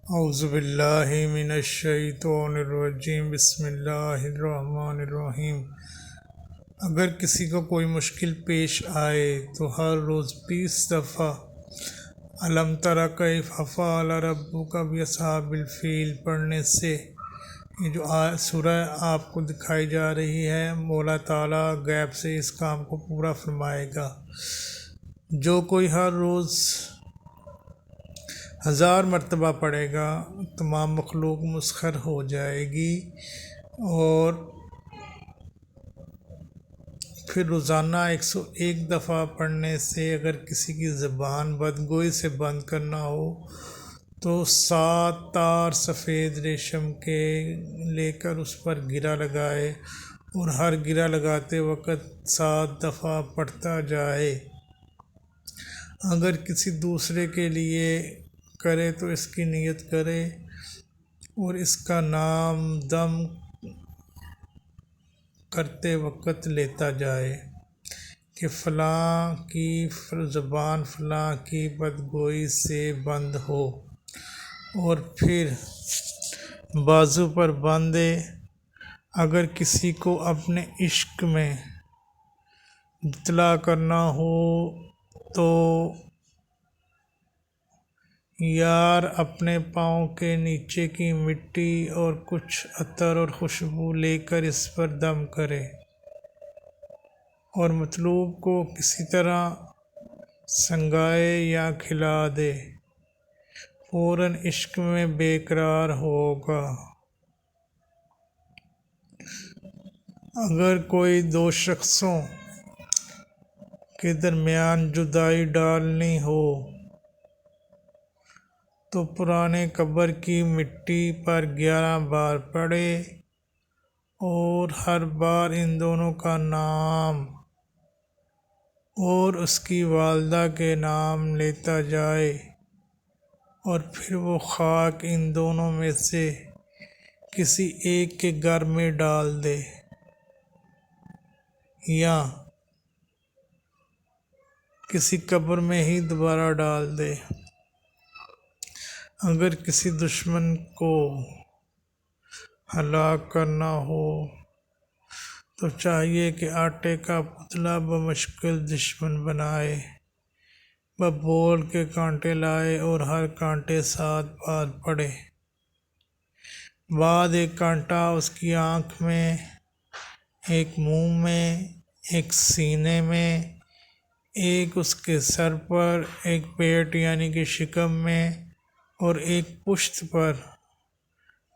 اعوذ باللہ من الشیطان الرجیم، بسم اللہ الرحمن الرحیم۔ اگر کسی کو کوئی مشکل پیش آئے تو ہر روز 20 دفعہ الم تری کیف فعل ربک باصحاب الفیل پڑھنے سے یہ جو سورہ آپ کو دکھائی جا رہی ہے، مولا تعالیٰ غیب سے اس کام کو پورا فرمائے گا۔ جو کوئی ہر روز 1000 مرتبہ پڑھے گا، تمام مخلوق مسخر ہو جائے گی۔ اور پھر روزانہ 101 دفعہ پڑھنے سے اگر کسی کی زبان بدگوئی سے بند کرنا ہو تو 7 تار سفید ریشم کے لے کر اس پر گرہ لگائے اور ہر گرہ لگاتے وقت 7 دفعہ پڑھتا جائے۔ اگر کسی دوسرے کے لیے کرے تو اس کی نیت کرے اور اس کا نام دم کرتے وقت لیتا جائے کہ فلاں کی زبان فلاں کی بدگوئی سے بند ہو، اور پھر بازو پر باندھے۔ اگر کسی کو اپنے عشق میں اطلاع کرنا ہو تو یار اپنے پاؤں کے نیچے کی مٹی اور کچھ عطر اور خوشبو لے کر اس پر دم کرے اور مطلوب کو کسی طرح سنگائے یا کھلا دے، فوراً عشق میں بے قرار ہوگا۔ اگر کوئی 2 شخصوں کے درمیان جدائی ڈالنی ہو تو پرانے قبر کی مٹی پر 11 بار پڑھے اور ہر بار ان دونوں کا نام اور اس کی والدہ کے نام لیتا جائے، اور پھر وہ خاک ان دونوں میں سے کسی ایک کے گھر میں ڈال دے یا کسی قبر میں ہی دوبارہ ڈال دے۔ اگر کسی دشمن کو ہلاک کرنا ہو تو چاہیے کہ آٹے کا پتلا بمشکل دشمن بنائے، بول کے کانٹے لائے اور ہر کانٹے 7 بار پڑھے۔ بعد ایک کانٹا اس کی آنکھ میں، ایک منہ میں، ایک سینے میں، ایک اس کے سر پر، ایک پیٹ یعنی کہ شکم میں اور ایک پشت پر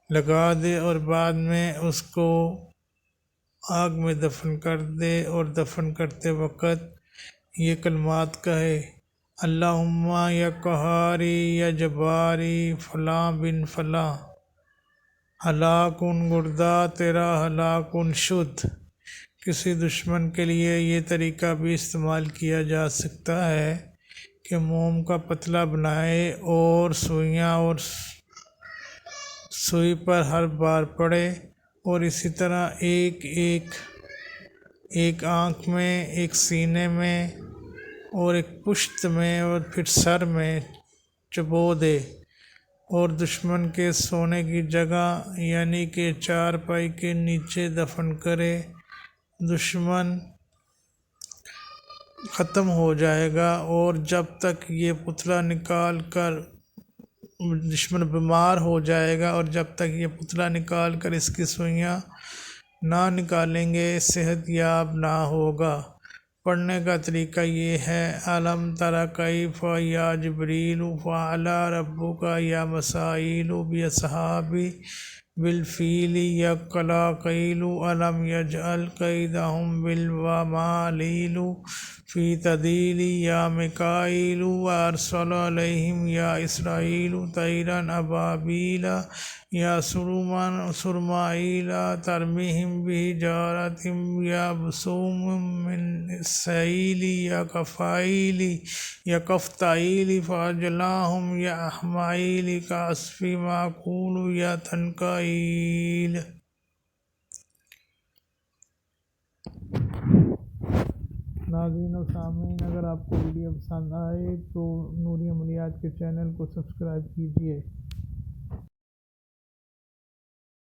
لگا دے، اور بعد میں اس کو آگ میں دفن کر دے، اور دفن کرتے وقت یہ کلمات کہے: اللہم یا قہاری یا جباری فلاں بن فلاں، ہلاکن گردہ تیرا ہلاکن شد۔ کسی دشمن کے لیے یہ طریقہ بھی استعمال کیا جا سکتا ہے کہ موم کا پتلا بنائے اور سوئیاں اور سوئی پر ہر بار پڑھے، اور اسی طرح ایک آنکھ میں، ایک سینے میں اور ایک پشت میں اور پھر سر میں چبو دے، اور دشمن کے سونے کی جگہ یعنی کہ چارپائی کے نیچے دفن کرے۔ دشمن ختم ہو جائے گا، اور جب تک یہ پتلا نکال کر دشمن بیمار ہو جائے گا، اور جب تک یہ پتلا نکال کر اس کی سوئیاں نہ نکالیں گے صحت یاب نہ ہوگا۔ پڑھنے کا طریقہ یہ ہے: الم تری کیف یا جبریل فعل ربک یا مصائیل باصحاب بالفیل یا قلاقیل الم یجعل کیدہم بالملیل فی تضلیل یا میکائیل وارسل علیہم یا اسرافیل طیرا ابابیل یا سرمائیل ترمیہم بحجارۃ یا بسوم من سیل یا کفتائیل فاجعلناہم یا احمائیل کعصف مأکول یا تنکائیل۔ ناظرین و سامعین، اگر آپ کو ویڈیو پسند آئے تو نوری عملیات کے چینل کو سبسکرائب کیجیے۔